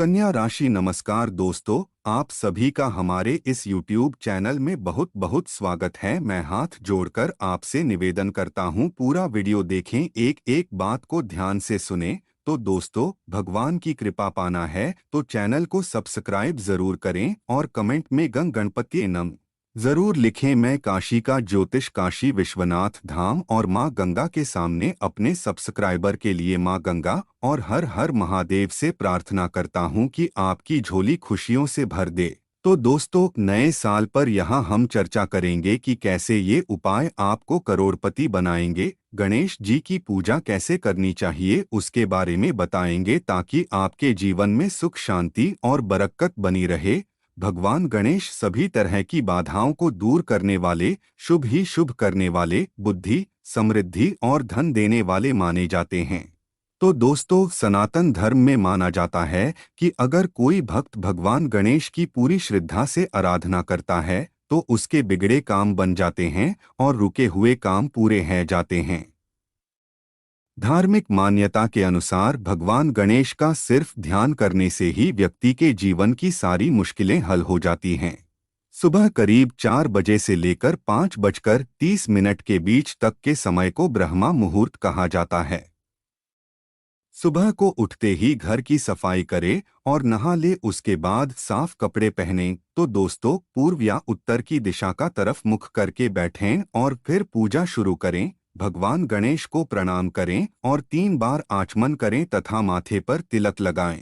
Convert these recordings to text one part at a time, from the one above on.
कन्या राशि नमस्कार दोस्तों, आप सभी का हमारे इस YouTube चैनल में बहुत बहुत स्वागत है। मैं हाथ जोड़कर आपसे निवेदन करता हूं, पूरा वीडियो देखें, एक एक बात को ध्यान से सुनें। तो दोस्तों, भगवान की कृपा पाना है तो चैनल को सब्सक्राइब जरूर करें और कमेंट में गंग गणपति नम जरूर लिखें। मैं काशी का ज्योतिष, काशी विश्वनाथ धाम और मां गंगा के सामने अपने सब्सक्राइबर के लिए मां गंगा और हर हर महादेव से प्रार्थना करता हूं कि आपकी झोली खुशियों से भर दे। तो दोस्तों, नए साल पर यहां हम चर्चा करेंगे कि कैसे ये उपाय आपको करोड़पति बनाएंगे। गणेश जी की पूजा कैसे करनी चाहिए उसके बारे में बताएंगे ताकि आपके जीवन में सुख, शांति और बरकत बनी रहे। भगवान गणेश सभी तरह की बाधाओं को दूर करने वाले, शुभ ही शुभ करने वाले, बुद्धि, समृद्धि और धन देने वाले माने जाते हैं। तो दोस्तों, सनातन धर्म में माना जाता है कि अगर कोई भक्त भगवान गणेश की पूरी श्रद्धा से आराधना करता है तो उसके बिगड़े काम बन जाते हैं और रुके हुए काम पूरे हो जाते हैं। धार्मिक मान्यता के अनुसार भगवान गणेश का सिर्फ ध्यान करने से ही व्यक्ति के जीवन की सारी मुश्किलें हल हो जाती हैं। सुबह करीब 4 बजे से लेकर 5:30 के बीच तक के समय को ब्रह्मा मुहूर्त कहा जाता है। सुबह को उठते ही घर की सफाई करें और नहा ले, उसके बाद साफ कपड़े पहनें। तो दोस्तों, पूर्व या उत्तर की दिशा का तरफ मुख करके बैठें और फिर पूजा शुरू करें। भगवान गणेश को प्रणाम करें और 3 बार आचमन करें तथा माथे पर तिलक लगाएं।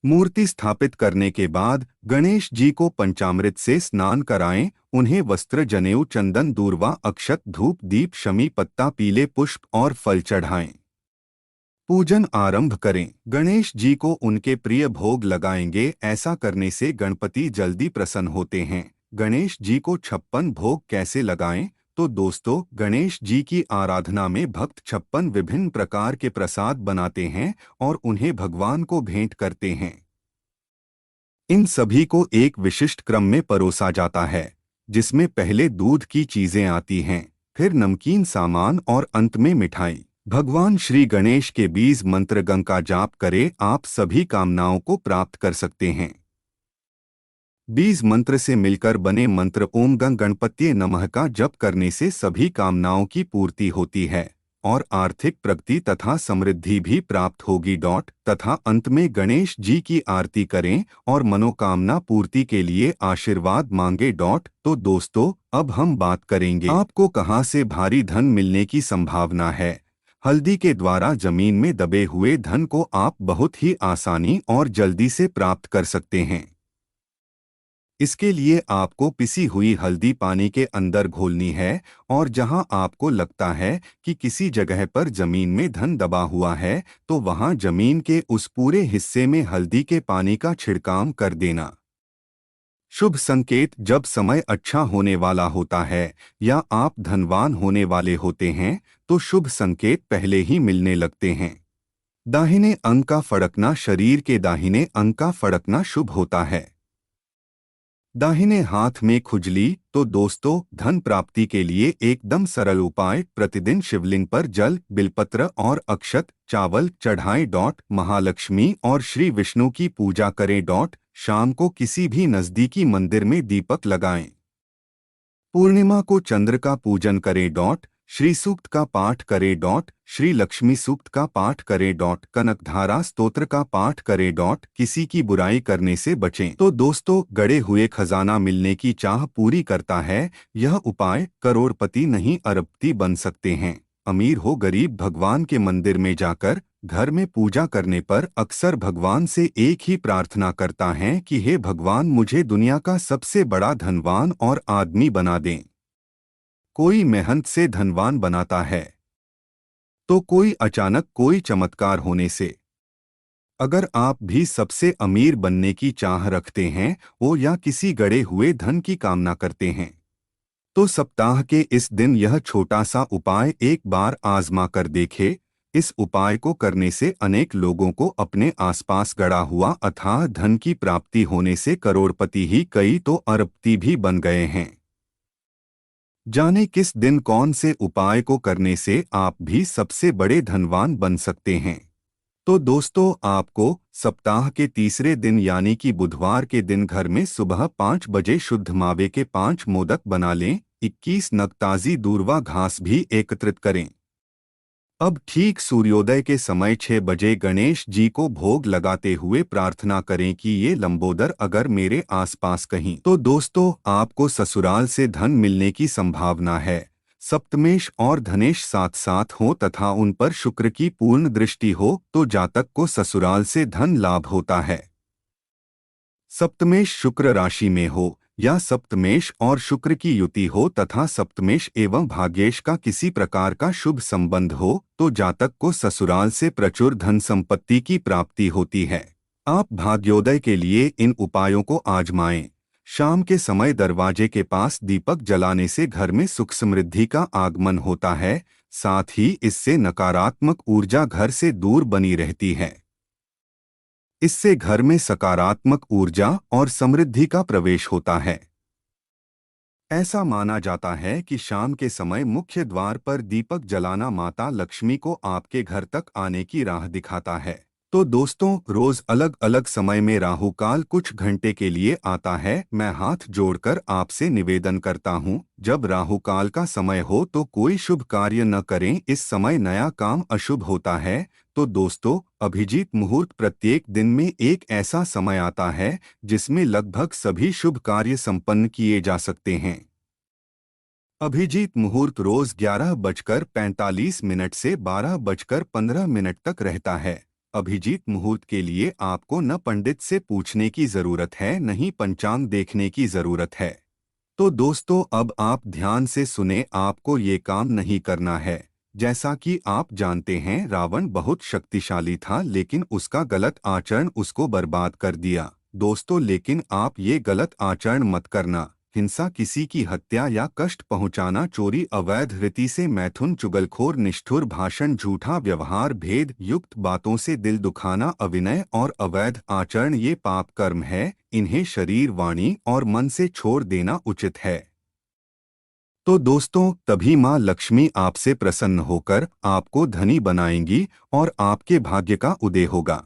मूर्ति स्थापित करने के बाद गणेश जी को पंचामृत से स्नान कराएं। उन्हें वस्त्र, जनेऊ, चंदन, दूर्वा, अक्षत, धूप, दीप, शमी पत्ता, पीले पुष्प और फल चढ़ाएं। पूजन आरंभ करें। गणेश जी को उनके प्रिय भोग लगाएंगे। ऐसा करने से गणपति जल्दी प्रसन्न होते हैं। गणेश जी को 56 भोग कैसे लगाएं? तो दोस्तों, गणेश जी की आराधना में भक्त 56 विभिन्न प्रकार के प्रसाद बनाते हैं और उन्हें भगवान को भेंट करते हैं। इन सभी को एक विशिष्ट क्रम में परोसा जाता है, जिसमें पहले दूध की चीजें आती हैं, फिर नमकीन सामान और अंत में मिठाई। भगवान श्री गणेश के बीज मंत्र गंग का जाप करें, आप सभी कामनाओं को प्राप्त कर सकते हैं। बीज मंत्र से मिलकर बने मंत्र ओम गंग गणपति नमः का जप करने से सभी कामनाओं की पूर्ति होती है और आर्थिक प्रगति तथा समृद्धि भी प्राप्त होगी। तथा अंत में गणेश जी की आरती करें और मनोकामना पूर्ति के लिए आशीर्वाद मांगे। तो दोस्तों, अब हम बात करेंगे आपको कहां से भारी धन मिलने की संभावना है। हल्दी के द्वारा जमीन में दबे हुए धन को आप बहुत ही आसानी और जल्दी से प्राप्त कर सकते हैं। इसके लिए आपको पिसी हुई हल्दी पानी के अंदर घोलनी है और जहां आपको लगता है कि किसी जगह पर जमीन में धन दबा हुआ है तो वहां जमीन के उस पूरे हिस्से में हल्दी के पानी का छिड़काव कर देना। शुभ संकेत: जब समय अच्छा होने वाला होता है या आप धनवान होने वाले होते हैं तो शुभ संकेत पहले ही मिलने लगते हैं। दाहिने अंग का फड़कना: शरीर के दाहिने अंग का फड़कना शुभ होता है। दाहिने हाथ में खुजली: तो दोस्तों, धन प्राप्ति के लिए एकदम सरल उपाय, प्रतिदिन शिवलिंग पर जल, बिलपत्र और अक्षत चावल चढ़ाएं। महालक्ष्मी और श्री विष्णु की पूजा करें। शाम को किसी भी नजदीकी मंदिर में दीपक लगाएं। पूर्णिमा को चंद्र का पूजन करें। श्री सूक्त का पाठ करें। श्री लक्ष्मी सूक्त का पाठ करें। कनकधारा स्तोत्र का पाठ करें। किसी की बुराई करने से बचें। तो दोस्तों, गड़े हुए खजाना मिलने की चाह पूरी करता है। यह उपाय करोड़पति नहीं अरबपति बन सकते हैं। अमीर हो गरीब, भगवान के मंदिर में जाकर घर में पूजा करने पर अक्सर भगवान से एक ही प्रार्थना करता है कि हे भगवान, मुझे दुनिया का सबसे बड़ा धनवान और आदमी बना दें। कोई मेहनत से धनवान बनाता है तो कोई अचानक कोई चमत्कार होने से। अगर आप भी सबसे अमीर बनने की चाह रखते हैं वो या किसी गड़े हुए धन की कामना करते हैं तो सप्ताह के इस दिन यह छोटा सा उपाय एक बार आजमा कर देखें। इस उपाय को करने से अनेक लोगों को अपने आसपास गड़ा हुआ अथाह धन की प्राप्ति होने से करोड़पति ही, कई तो अरबपति भी बन गए हैं। जाने किस दिन कौन से उपाय को करने से आप भी सबसे बड़े धनवान बन सकते हैं। तो दोस्तों, आपको सप्ताह के तीसरे दिन यानी कि बुधवार के दिन घर में सुबह 5 बजे शुद्ध मावे के 5 मोदक बना लें। 21 नग ताज़ी दूर्वा घास भी एकत्रित करें। अब ठीक सूर्योदय के समय 6 बजे गणेश जी को भोग लगाते हुए प्रार्थना करें कि ये लंबोदर अगर मेरे आसपास कहीं। तो दोस्तों, आपको ससुराल से धन मिलने की संभावना है। सप्तमेश और धनेश साथ साथ हो तथा उन पर शुक्र की पूर्ण दृष्टि हो तो जातक को ससुराल से धन लाभ होता है। सप्तमेश शुक्र राशि में हो या सप्तमेश और शुक्र की युति हो तथा सप्तमेश एवं भाग्येश का किसी प्रकार का शुभ संबंध हो तो जातक को ससुराल से प्रचुर धन संपत्ति की प्राप्ति होती है। आप भाग्योदय के लिए इन उपायों को आजमाएं। शाम के समय दरवाजे के पास दीपक जलाने से घर में सुख समृद्धि का आगमन होता है। साथ ही इससे नकारात्मक ऊर्जा घर से दूर बनी रहती है। इससे घर में सकारात्मक ऊर्जा और समृद्धि का प्रवेश होता है। ऐसा माना जाता है कि शाम के समय मुख्य द्वार पर दीपक जलाना माता लक्ष्मी को आपके घर तक आने की राह दिखाता है। तो दोस्तों, रोज अलग अलग समय में राहु काल कुछ घंटे के लिए आता है। मैं हाथ जोड़कर आपसे निवेदन करता हूँ, जब राहु काल का समय हो तो कोई शुभ कार्य न करें। इस समय नया काम अशुभ होता है। तो दोस्तों, अभिजीत मुहूर्त प्रत्येक दिन में एक ऐसा समय आता है जिसमें लगभग सभी शुभ कार्य संपन्न किए जा सकते हैं। अभिजीत मुहूर्त रोज 11:45 से 12:15 तक रहता है। अभिजीत मुहूर्त के लिए आपको न पंडित से पूछने की जरूरत है, न ही पंचांग देखने की जरूरत है। तो दोस्तों, अब आप ध्यान से सुने, आपको ये काम नहीं करना है। जैसा कि आप जानते हैं, रावण बहुत शक्तिशाली था लेकिन उसका गलत आचरण उसको बर्बाद कर दिया। दोस्तों, लेकिन आप ये गलत आचरण मत करना। हिंसा, किसी की हत्या या कष्ट पहुंचाना, चोरी, अवैध रीति से मैथुन, चुगलखोर, निष्ठुर भाषण, झूठा व्यवहार, भेद युक्त बातों से दिल दुखाना, अविनय और अवैध आचरण ये पाप कर्म है। इन्हें शरीर, वाणी और मन से छोड़ देना उचित है। तो दोस्तों, तभी माँ लक्ष्मी आपसे प्रसन्न होकर आपको धनी बनाएंगी और आपके भाग्य का उदय होगा।